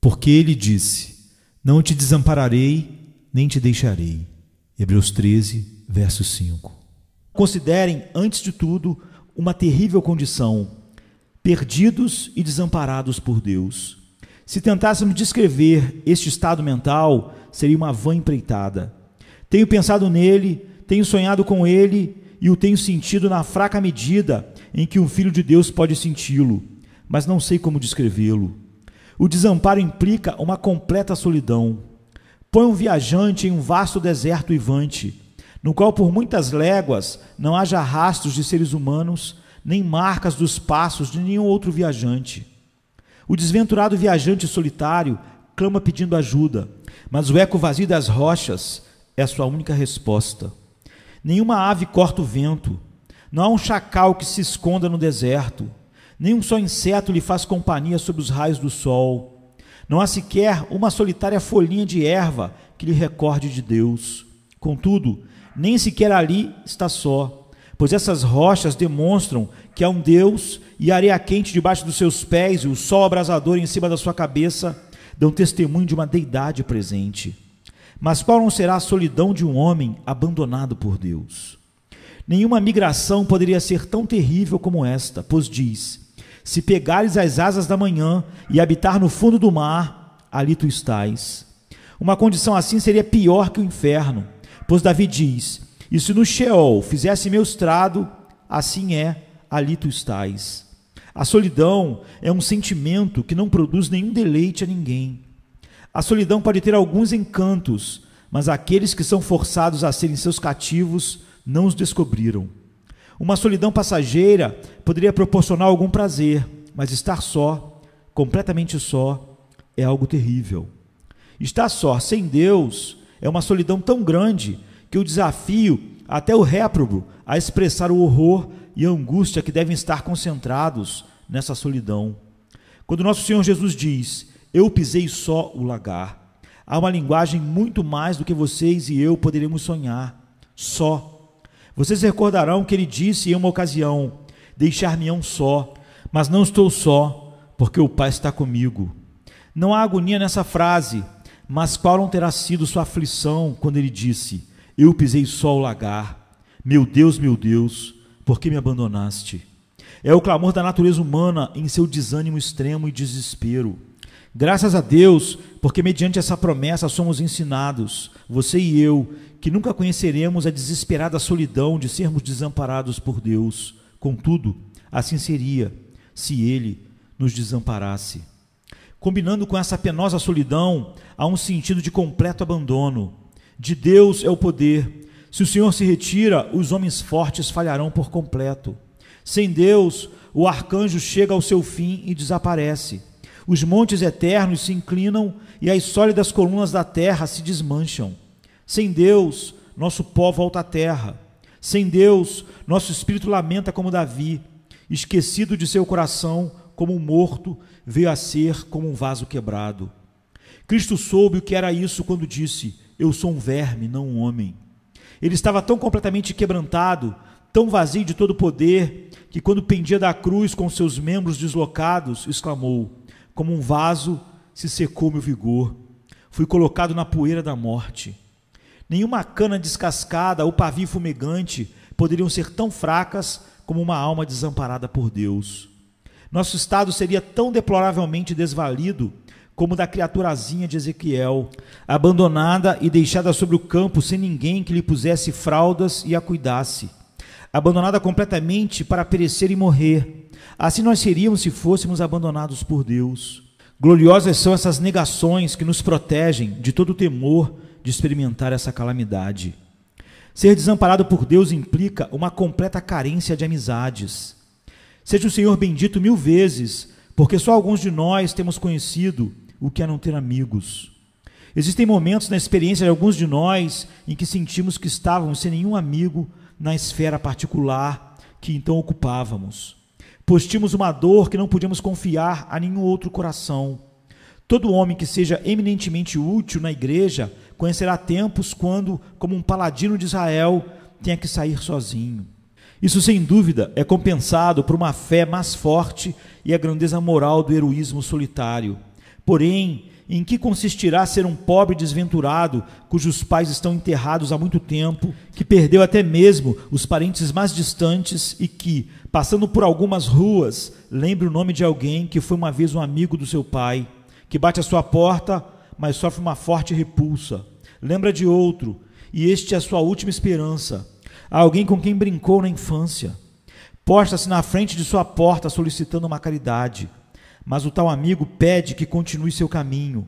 porque ele disse: não te desampararei, nem te deixarei. Hebreus 13, verso 5. Considerem, antes de tudo, uma terrível condição: perdidos e desamparados por Deus. Se tentássemos descrever este estado mental, seria uma vã empreitada. Tenho pensado nele, tenho sonhado com ele e o tenho sentido na fraca medida em que um filho de Deus pode senti-lo, mas não sei como descrevê-lo. O desamparo implica uma completa solidão. Põe um viajante em um vasto deserto uivante, no qual por muitas léguas não haja rastros de seres humanos, nem marcas dos passos de nenhum outro viajante. O desventurado viajante solitário clama pedindo ajuda, mas o eco vazio das rochas é a sua única resposta. Nenhuma ave corta o vento, não há um chacal que se esconda no deserto, nenhum só inseto lhe faz companhia sob os raios do sol. Não há sequer uma solitária folhinha de erva que lhe recorde de Deus. Contudo, nem sequer ali está só, pois essas rochas demonstram que há um Deus, e a areia quente debaixo dos seus pés e o sol abrasador em cima da sua cabeça dão testemunho de uma deidade presente. Mas qual não será a solidão de um homem abandonado por Deus? Nenhuma migração poderia ser tão terrível como esta, pois diz: se pegares as asas da manhã e habitar no fundo do mar, ali tu estás. Uma condição assim seria pior que o inferno, pois Davi diz: e se no Sheol fizesse meu estrado, assim é, ali tu estás. A solidão é um sentimento que não produz nenhum deleite a ninguém. A solidão pode ter alguns encantos, mas aqueles que são forçados a serem seus cativos não os descobriram. Uma solidão passageira poderia proporcionar algum prazer, mas estar só, completamente só, é algo terrível. Estar só, sem Deus, é uma solidão tão grande que eu desafio até o réprobo a expressar o horror e a angústia que devem estar concentrados nessa solidão. Quando nosso Senhor Jesus diz: eu pisei só o lagar, há uma linguagem muito mais do que vocês e eu poderíamos sonhar. Só. Vocês recordarão que ele disse em uma ocasião: deixar-me-ão só, mas não estou só, porque o Pai está comigo. Não há agonia nessa frase, mas qual não terá sido sua aflição quando ele disse: eu pisei só o lagar, meu Deus, por que me abandonaste? É o clamor da natureza humana em seu desânimo extremo e desespero. Graças a Deus, porque mediante essa promessa somos ensinados, você e eu, que nunca conheceremos a desesperada solidão de sermos desamparados por Deus. Contudo, assim seria, se Ele nos desamparasse. Combinando com essa penosa solidão, há um sentido de completo abandono. De Deus é o poder. Se o Senhor se retira, os homens fortes falharão por completo. Sem Deus, o arcanjo chega ao seu fim e desaparece. Os montes eternos se inclinam e as sólidas colunas da terra se desmancham. Sem Deus, nosso pó volta à terra. Sem Deus, nosso espírito lamenta como Davi, esquecido de seu coração, como um morto, veio a ser como um vaso quebrado. Cristo soube o que era isso quando disse: eu sou um verme, não um homem. Ele estava tão completamente quebrantado, tão vazio de todo poder, que quando pendia da cruz com seus membros deslocados, exclamou: como um vaso se secou meu vigor, fui colocado na poeira da morte. Nenhuma cana descascada ou pavio fumegante poderiam ser tão fracas como uma alma desamparada por Deus. Nosso estado seria tão deploravelmente desvalido como o da criaturazinha de Ezequiel, abandonada e deixada sobre o campo sem ninguém que lhe pusesse fraldas e a cuidasse, abandonada completamente para perecer e morrer. Assim nós seríamos se fôssemos abandonados por Deus. Gloriosas são essas negações que nos protegem de todo o temor de experimentar essa calamidade. Ser desamparado por Deus implica uma completa carência de amizades. Seja o Senhor bendito 1000 vezes, porque só alguns de nós temos conhecido o que é não ter amigos. Existem momentos na experiência de alguns de nós em que sentimos que estávamos sem nenhum amigo na esfera particular que então ocupávamos, pois tínhamos uma dor que não podíamos confiar a nenhum outro coração. Todo homem que seja eminentemente útil na igreja conhecerá tempos quando, como um paladino de Israel, tenha que sair sozinho. Isso, sem dúvida, é compensado por uma fé mais forte e a grandeza moral do heroísmo solitário. Porém, em que consistirá ser um pobre desventurado, cujos pais estão enterrados há muito tempo, que perdeu até mesmo os parentes mais distantes e que, passando por algumas ruas, lembra o nome de alguém que foi uma vez um amigo do seu pai, que bate à sua porta, mas sofre uma forte repulsa. Lembra de outro, e este é a sua última esperança. Há alguém com quem brincou na infância. Posta-se na frente de sua porta solicitando uma caridade, mas o tal amigo pede que continue seu caminho.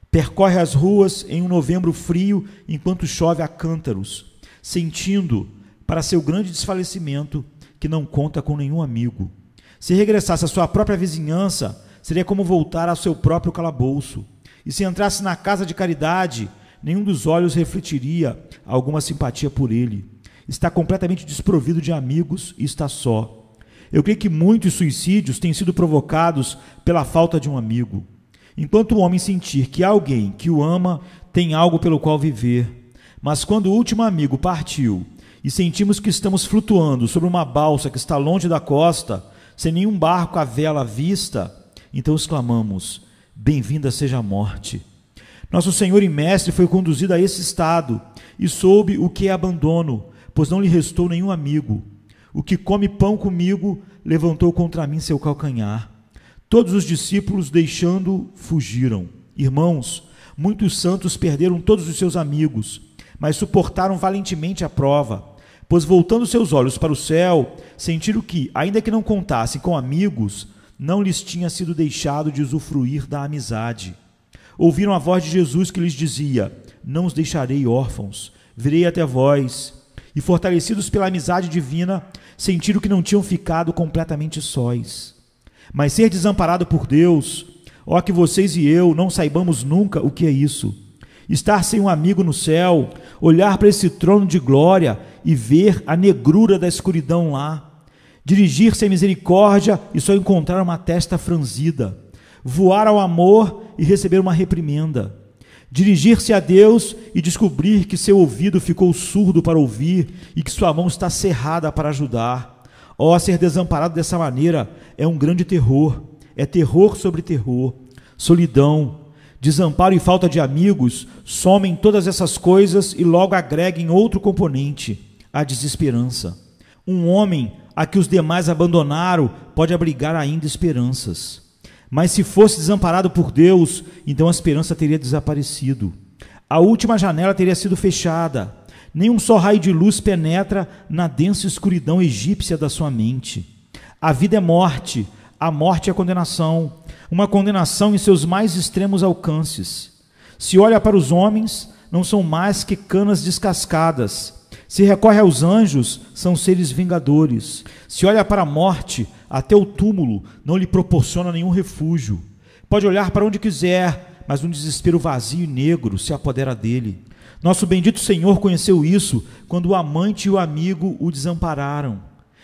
Percorre as ruas em um novembro frio enquanto chove a cântaros, sentindo, para seu grande desfalecimento, que não conta com nenhum amigo. Se regressasse à sua própria vizinhança, seria como voltar ao seu próprio calabouço. E se entrasse na casa de caridade, nenhum dos olhos refletiria alguma simpatia por ele. Está completamente desprovido de amigos e está só. Eu creio que muitos suicídios têm sido provocados pela falta de um amigo. Enquanto o homem sentir que alguém que o ama tem algo pelo qual viver, mas quando o último amigo partiu e sentimos que estamos flutuando sobre uma balsa que está longe da costa, sem nenhum barco à vela à vista, então exclamamos: bem-vinda seja a morte. Nosso Senhor e Mestre foi conduzido a esse estado e soube o que é abandono, pois não lhe restou nenhum amigo. O que come pão comigo levantou contra mim seu calcanhar. Todos os discípulos, deixando, fugiram. Irmãos, muitos santos perderam todos os seus amigos, mas suportaram valentemente a prova, pois voltando seus olhos para o céu, sentiram que, ainda que não contassem com amigos, não lhes tinha sido deixado de usufruir da amizade. Ouviram a voz de Jesus que lhes dizia: não os deixarei órfãos, virei até vós. E fortalecidos pela amizade divina, sentiram que não tinham ficado completamente sós. Mas ser desamparado por Deus, ó que vocês e eu não saibamos nunca o que é isso. Estar sem um amigo no céu, olhar para esse trono de glória e ver a negrura da escuridão lá. Dirigir-se à misericórdia e só encontrar uma testa franzida. Voar ao amor e receber uma reprimenda. Dirigir-se a Deus e descobrir que seu ouvido ficou surdo para ouvir e que sua mão está cerrada para ajudar. Ó, ser desamparado dessa maneira é um grande terror, é terror sobre terror, solidão, desamparo e falta de amigos somem todas essas coisas e logo agreguem outro componente, a desesperança. Um homem a que os demais abandonaram pode abrigar ainda esperanças. Mas se fosse desamparado por Deus, então a esperança teria desaparecido. A última janela teria sido fechada. Nenhum só raio de luz penetra na densa escuridão egípcia da sua mente. A vida é morte, a morte é condenação, uma condenação em seus mais extremos alcances. Se olha para os homens, não são mais que canas descascadas. Se recorre aos anjos, são seres vingadores. Se olha para a morte, até o túmulo não lhe proporciona nenhum refúgio. Pode olhar para onde quiser, mas um desespero vazio e negro se apodera dele. Nosso bendito Senhor conheceu isso quando o amante e o amigo o desampararam,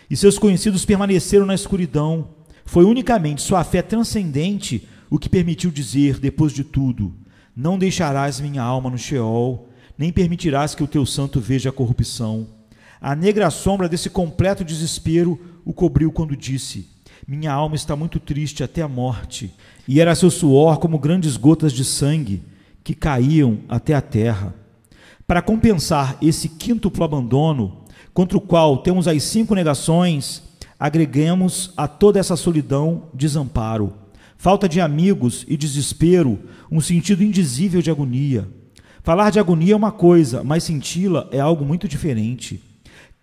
e seus conhecidos permaneceram na escuridão. Foi unicamente sua fé transcendente o que permitiu dizer, depois de tudo: não deixarás minha alma no Sheol, nem permitirás que o teu santo veja a corrupção. A negra sombra desse completo desespero o cobriu quando disse: minha alma está muito triste até a morte, e era seu suor como grandes gotas de sangue que caíam até a terra. Para compensar esse quíntuplo abandono, contra o qual temos as 5 negações, agreguemos a toda essa solidão desamparo, falta de amigos e desespero, um sentido indizível de agonia. Falar de agonia é uma coisa, mas senti-la é algo muito diferente.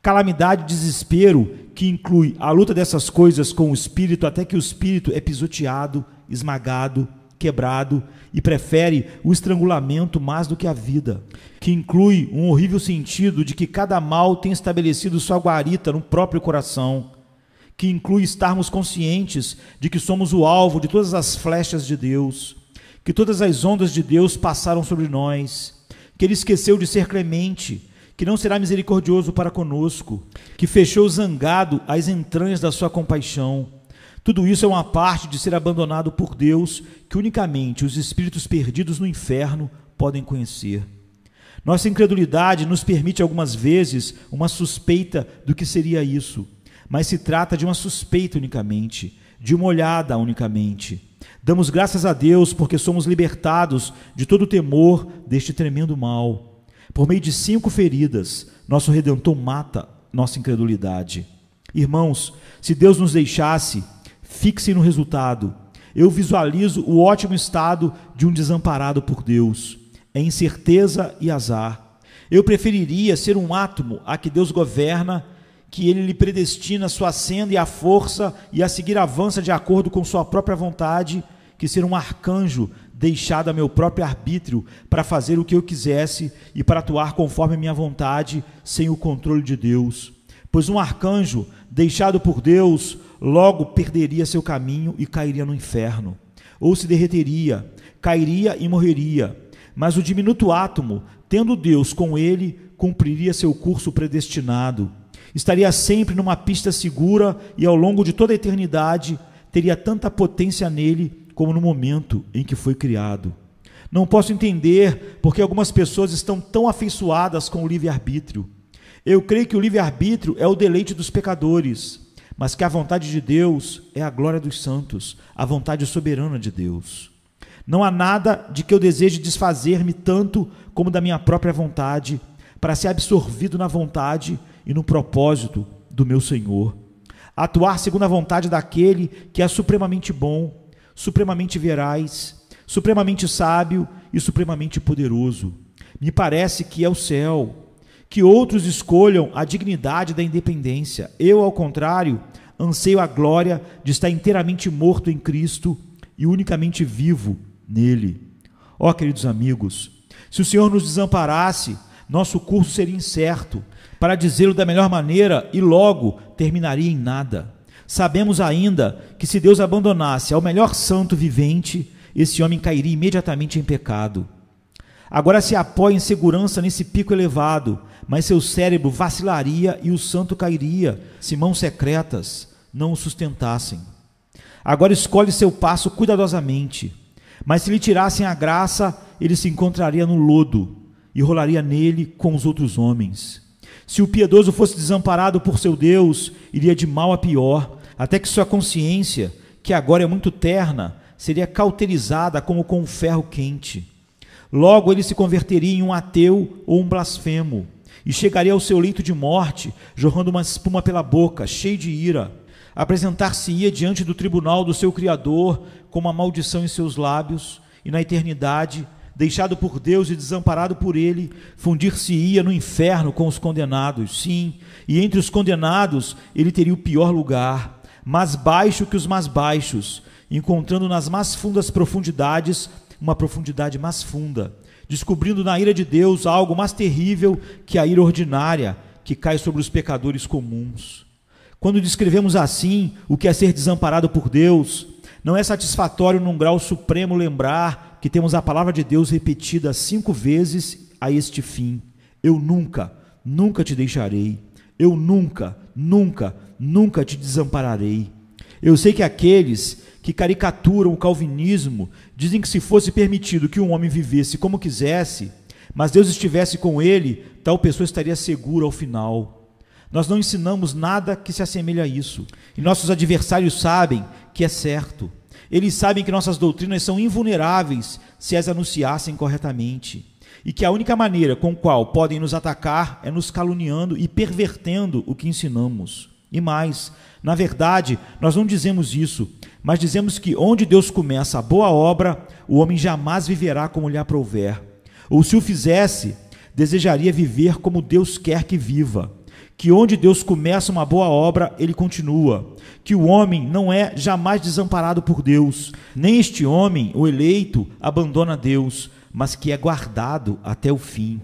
Calamidade e desespero, que inclui a luta dessas coisas com o espírito até que o espírito é pisoteado, esmagado, quebrado e prefere o estrangulamento mais do que a vida, que inclui um horrível sentido de que cada mal tem estabelecido sua guarita no próprio coração, que inclui estarmos conscientes de que somos o alvo de todas as flechas de Deus, que todas as ondas de Deus passaram sobre nós, que Ele esqueceu de ser clemente, que não será misericordioso para conosco, que fechou zangado as entranhas da sua compaixão. Tudo isso é uma parte de ser abandonado por Deus, que unicamente os espíritos perdidos no inferno podem conhecer. Nossa incredulidade nos permite algumas vezes uma suspeita do que seria isso, mas se trata de uma suspeita unicamente, de uma olhada unicamente. Damos graças a Deus porque somos libertados de todo o temor deste tremendo mal. Por meio de 5 feridas, nosso Redentor mata nossa incredulidade. Irmãos, se Deus nos deixasse, fixe no resultado. Eu visualizo o ótimo estado de um desamparado por Deus. É incerteza e azar. Eu preferiria ser um átomo a que Deus governa, que Ele lhe predestina sua senda e a força, e a seguir avança de acordo com sua própria vontade, que ser um arcanjo deixado a meu próprio arbítrio para fazer o que eu quisesse e para atuar conforme a minha vontade, sem o controle de Deus. Pois um arcanjo deixado por Deus logo perderia seu caminho e cairia no inferno, ou se derreteria, cairia e morreria. Mas o diminuto átomo, tendo Deus com ele, cumpriria seu curso predestinado. Estaria sempre numa pista segura e ao longo de toda a eternidade teria tanta potência nele como no momento em que foi criado. Não posso entender porque algumas pessoas estão tão afeiçoadas com o livre-arbítrio. Eu creio que o livre-arbítrio é o deleite dos pecadores, mas que a vontade de Deus é a glória dos santos, a vontade soberana de Deus. Não há nada de que eu deseje desfazer-me tanto como da minha própria vontade, para ser absorvido na vontade e no propósito do meu Senhor. Atuar segundo a vontade daquele que é supremamente bom, supremamente veraz, supremamente sábio e supremamente poderoso. Me parece que é o céu. Que outros escolham a dignidade da independência. Eu, ao contrário, anseio a glória de estar inteiramente morto em Cristo e unicamente vivo nele. Ó, queridos amigos, se o Senhor nos desamparasse, nosso curso seria incerto, para dizê-lo da melhor maneira, e logo terminaria em nada. Sabemos ainda que se Deus abandonasse ao melhor santo vivente, esse homem cairia imediatamente em pecado. Agora se apoia em segurança nesse pico elevado, mas seu cérebro vacilaria e o santo cairia, se mãos secretas não o sustentassem. Agora escolhe seu passo cuidadosamente, mas se lhe tirassem a graça, ele se encontraria no lodo e rolaria nele com os outros homens. Se o piedoso fosse desamparado por seu Deus, iria de mal a pior, até que sua consciência, que agora é muito terna, seria cauterizada como com um ferro quente. Logo ele se converteria em um ateu ou um blasfemo, e chegaria ao seu leito de morte, jorrando uma espuma pela boca, cheio de ira. Apresentar-se-ia diante do tribunal do seu Criador, com uma maldição em seus lábios, e na eternidade, deixado por Deus e desamparado por ele, fundir-se-ia no inferno com os condenados. Sim, e entre os condenados ele teria o pior lugar, mais baixo que os mais baixos, encontrando nas mais fundas profundidades uma profundidade mais funda, descobrindo na ira de Deus algo mais terrível que a ira ordinária que cai sobre os pecadores comuns. Quando descrevemos assim o que é ser desamparado por Deus, não é satisfatório num grau supremo lembrar que temos a palavra de Deus repetida 5 vezes a este fim: eu nunca, nunca te deixarei, eu nunca, nunca, nunca te desampararei. Eu sei que aqueles que caricaturam o calvinismo dizem que se fosse permitido que um homem vivesse como quisesse, mas Deus estivesse com ele, tal pessoa estaria segura ao final. Nós não ensinamos nada que se assemelhe a isso, e nossos adversários sabem que é certo. Eles sabem que nossas doutrinas são invulneráveis se as anunciassem corretamente, e que a única maneira com qual podem nos atacar é nos caluniando e pervertendo o que ensinamos. E mais, na verdade, nós não dizemos isso, mas dizemos que onde Deus começa a boa obra, o homem jamais viverá como lhe aprouver. Ou se o fizesse, desejaria viver como Deus quer que viva. Que onde Deus começa uma boa obra, ele continua. Que o homem não é jamais desamparado por Deus, nem este homem, o eleito, abandona Deus, mas que é guardado até o fim.